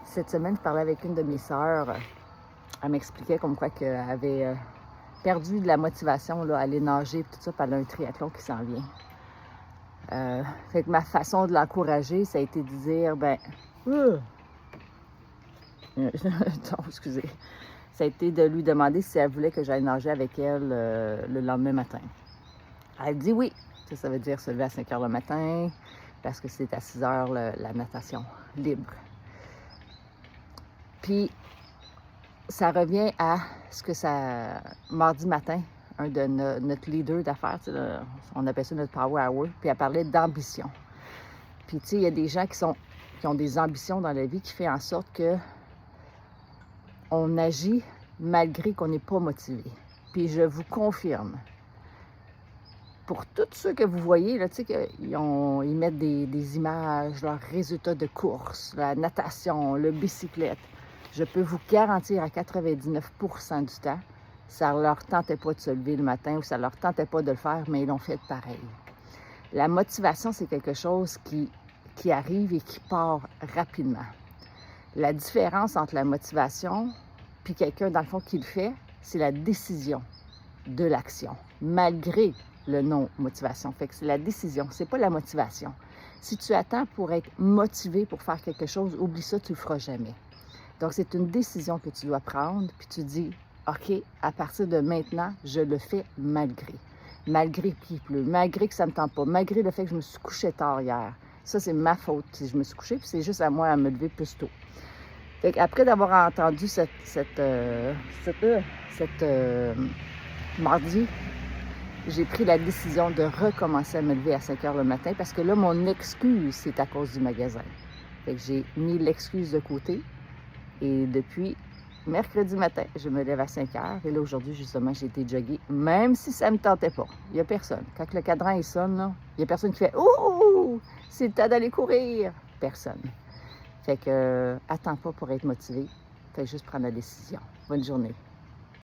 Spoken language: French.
Cette semaine, je parlais avec une de mes sœurs. Elle m'expliquait comme quoi qu'elle avait perdu de la motivation là, à aller nager et tout ça, puis elle a un triathlon qui s'en vient. Fait que ma façon de l'encourager, ça a été de dire, non, excusez. Ça a été de lui demander si elle voulait que j'aille nager avec elle le lendemain matin. Elle dit oui. Ça veut dire se lever à 5 heures le matin, parce que c'est à 6 heures la natation libre. Puis, ça revient à ce que ça... Mardi matin, un de notre leader d'affaires, on appelle ça notre Power Hour, puis elle parlait d'ambition. Puis, tu sais, il y a des gens qui ont des ambitions dans la vie qui fait en sorte que on agit malgré qu'on n'est pas motivé. Puis, je vous confirme, pour tous ceux que vous voyez, là, tu sais, ils mettent des images, leurs résultats de course, la natation, le bicyclette. Je peux vous garantir à 99% du temps, ça ne leur tentait pas de se lever le matin ou ça ne leur tentait pas de le faire, mais ils l'ont fait pareil. La motivation, c'est quelque chose qui arrive et qui part rapidement. La différence entre la motivation puis quelqu'un, dans le fond, qui le fait, c'est la décision de l'action, malgré le non-motivation. Fait que c'est la décision, c'est pas la motivation. Si tu attends pour être motivé pour faire quelque chose, oublie ça, tu le feras jamais. Donc, c'est une décision que tu dois prendre, puis tu dis, OK, à partir de maintenant, je le fais malgré. Malgré qu'il pleut, malgré que ça ne me tente pas, malgré le fait que je me suis couchée tard hier. Ça, c'est ma faute si je me suis couchée, puis c'est juste à moi à me lever plus tôt. Fait qu'après d'avoir entendu mardi, j'ai pris la décision de recommencer à me lever à 5 heures le matin parce que là, mon excuse, c'est à cause du magasin. Fait que j'ai mis l'excuse de côté. Et depuis mercredi matin, je me lève à 5 heures. Et là, aujourd'hui, justement, j'ai été jogger, même si ça ne me tentait pas. Il n'y a personne. Quand le cadran il sonne, là, il n'y a personne qui fait « Ouh, c'est le temps d'aller courir! » Personne. Fait que, attends pas pour être motivé. Fais juste prendre la décision. Bonne journée.